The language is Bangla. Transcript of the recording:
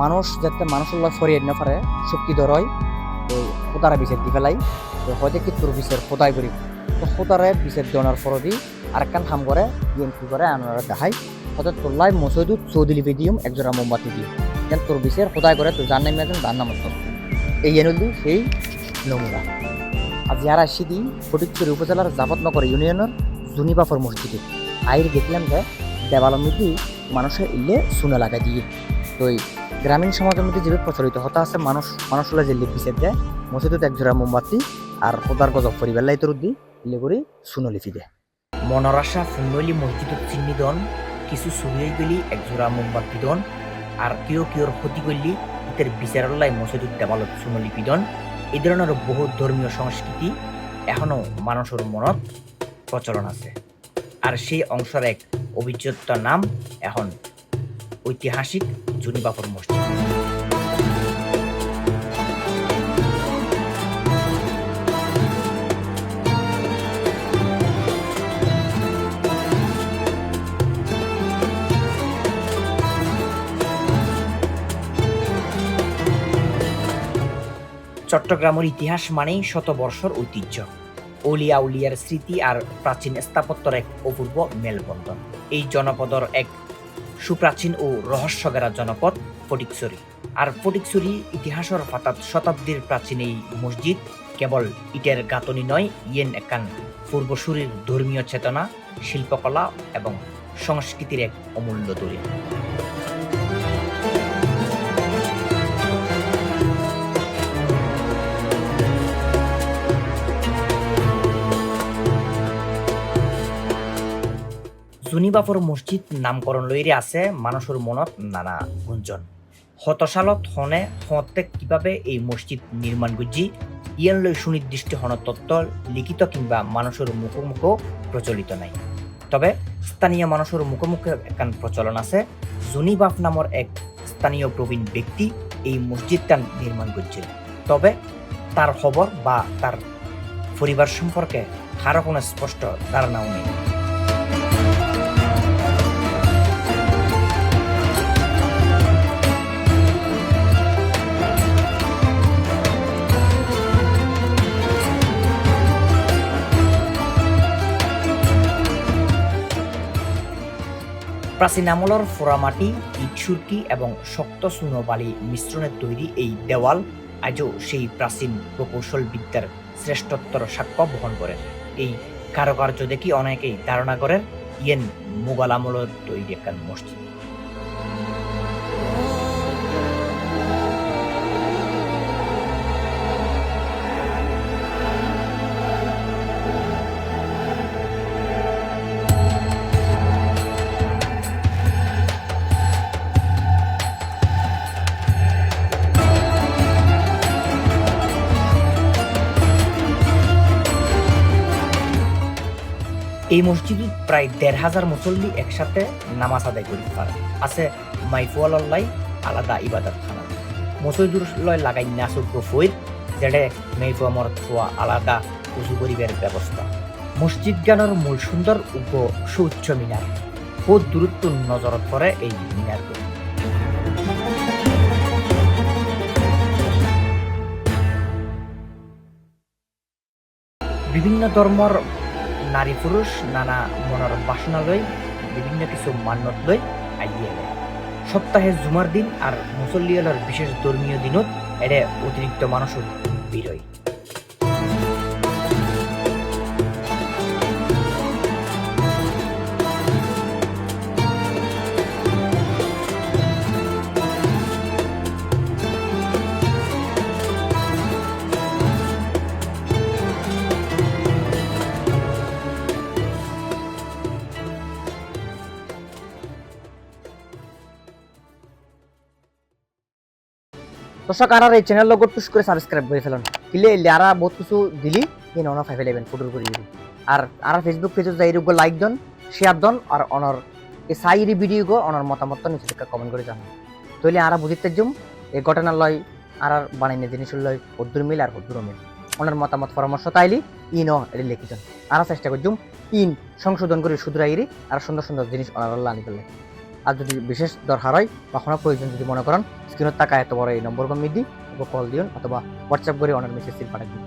মানুষ যাতে মানুষের ফরিয়ে না পারে শক্তি ধরয় তো খোদারা বিচার দি ফেলাই তো হয়তো কি তোর বিচার খোদাই করি তো খোদারে বিচার দেওয়ার পরদি আরেকখান হাম করে কি করে আনারা দেখাই হয়তো তোল্লাই মসজিদুত চৌদি লিপি দিম একজোড়া মোমবাতি দিম কেন তোর বিচার খোদাই করে তোর জান নামে একজন জান নাম এই এনলি সেই নমুনা আর যারা আসি দিই ফটিকছড়ি উপজেলার জাফতনগর ইউনিয়নের জুনিবাফর মসজিদে আইর দেখলাম যে দেওয়ালের মধ্যে মানুষের ইলে চুনা লাগাই দিয়ে তো এই গ্রামীণ সমাজের মধ্যে যেভাবে প্রচলিত হতা আছে মানুষগুলো যে লিপিসের দেয় মসজিদত একজোড়া মোমবাতি আর খোদার গজব পরিবার লাইতর দি ইলে করে চুনো লিপি দেয় মনের আশা ফুন্নলি মসজিদত চিন্নি দন কিছু চুরিয়ে গেলি একজোড়া মোমবাতি দন আর কেউ কেউর ক্ষতি করলি ইতের বিচারালয় মসজিদত দেওয়ালত চুনো লিপি দন এই ধরনের বহু ধর্মীয় সংস্কৃতি এখনো মানুষের মনত প্রচলন আছে আর সেই অংশের এক অভিজ্ঞতার নাম এখন ঐতিহাসিক জুনিবাফর মসজিদ চট্টগ্রামের ইতিহাস মানেই শতবর্ষর ঐতিহ্য ওলিয়া উলিয়ার স্মৃতি আর প্রাচীন স্থাপত্যের এক অপূর্ব মেলবন্ধন এই জনপদের এক সুপ্রাচীন ও রহস্যগেরা জনপদ ফটিকছড়ি আর ফটিকছড়ি ইতিহাসের পাতাত শতাব্দীর প্রাচীন এই মসজিদ কেবল ইটের গাঁথনি নয় ইয়েন একান পূর্বসূরির ধর্মীয় চেতনা শিল্পকলা এবং সংস্কৃতির এক অমূল্য দলিল জুনিবাফর মসজিদ নামকরণ লইরে আছে মানুষের মনত নানা গুঞ্জন হতশালত হনে হতে কিভাবে এই মসজিদ নির্মাণ গুজি ইয়ান লই সুনির্দিষ্ট হন তত্ত্ব লিখিত কিংবা মানুষের মুখোমুখ প্রচলিত নাই তবে স্থানীয় মানুষের মুখোমুখে একান প্রচলন আছে জুনিবাফ নামের এক স্থানীয় প্রবীণ ব্যক্তি এই মসজিদটা নির্মাণ করছিল তবে তার খবর বা তার পরিবার সম্পর্কে কারো কোনো স্পষ্ট ধারণাও নেই প্রাচীন আমলের ফোড়ামাটি ইট সুরকি এবং শক্ত চূনো বালি মিশ্রণের তৈরি এই দেওয়াল আজও সেই প্রাচীন প্রকৌশল বিদ্যার শ্রেষ্ঠত্বর সাক্ষ্য বহন করে এই কারুকার্য দেখি অনেকেই ধারণা করেন ইয়েন মুঘল আমলের তৈরি একটা মসজিদ এই মসজিদত প্রায় ১৫০০ মুসল্লি একসাথে নামাজ আদায় করিতে পারে আছে মাইফুয়াল্লাই আলাদা ইবাদত খানা মসজিদুর লয় লাগাই নাসুক ফইর যেডে মেইফুয়ামর থোয়া আলাদা উজু করিবের ব্যবস্থা মসজিদ গানের মূল সুন্দর উপ সুউচ্চ মিনার বহুত দূরত্ব নজরত পড়ে এই মিনারগুলো বিভিন্ন ধর্মর নারী পুরুষ নানা মনের বাসনা লই বিভিন্ন কিছু মান্যত লই আইয়ে সপ্তাহে জুমার দিন আর মুসল্লিয়ালার বিশেষ ধর্মীয় দিনত এরে অতিরিক্ত মানুষের ভিড় হয় দর্শক আর এই চ্যানেল লোক টুস করে সাবস্ক্রাইব করে ফেলুন কিলে আর বহুত কিছু দিলি কিন অনা ফাইভ ইলেভেন ফটোর করে দিবি আর ফেসবুক পেজে যাই রুগ লাইক দন শেয়ার দন আর অনার এই সাইরি ভিডিও গো অনার মতামত নিচে থেকে কমেন্ট করে জানান তইলে আর বুঝিতে জুম এই ঘটনা লয় আর বানাইনে জিনিস লয় হদ্দুর মিল আর হদ্দুর মিল ওনার মতামত পরামর্শ তাইলি ইন এটা লিখি দেন আর চেষ্টা করজুম ইন সংশোধন করে শুধরাইরি আর সুন্দর সুন্দর জিনিস ওনার আনি ফেলে আর যদি বিশেষ দরকার হয় বা কোনো প্রয়োজন যদি মনে করেন স্ক্রিনত থাকা এত বড় এই নম্বর কমি দি কল দিন অথবা হোয়াটসঅ্যাপ করে অনার মেসেজ পাঠাই দিন।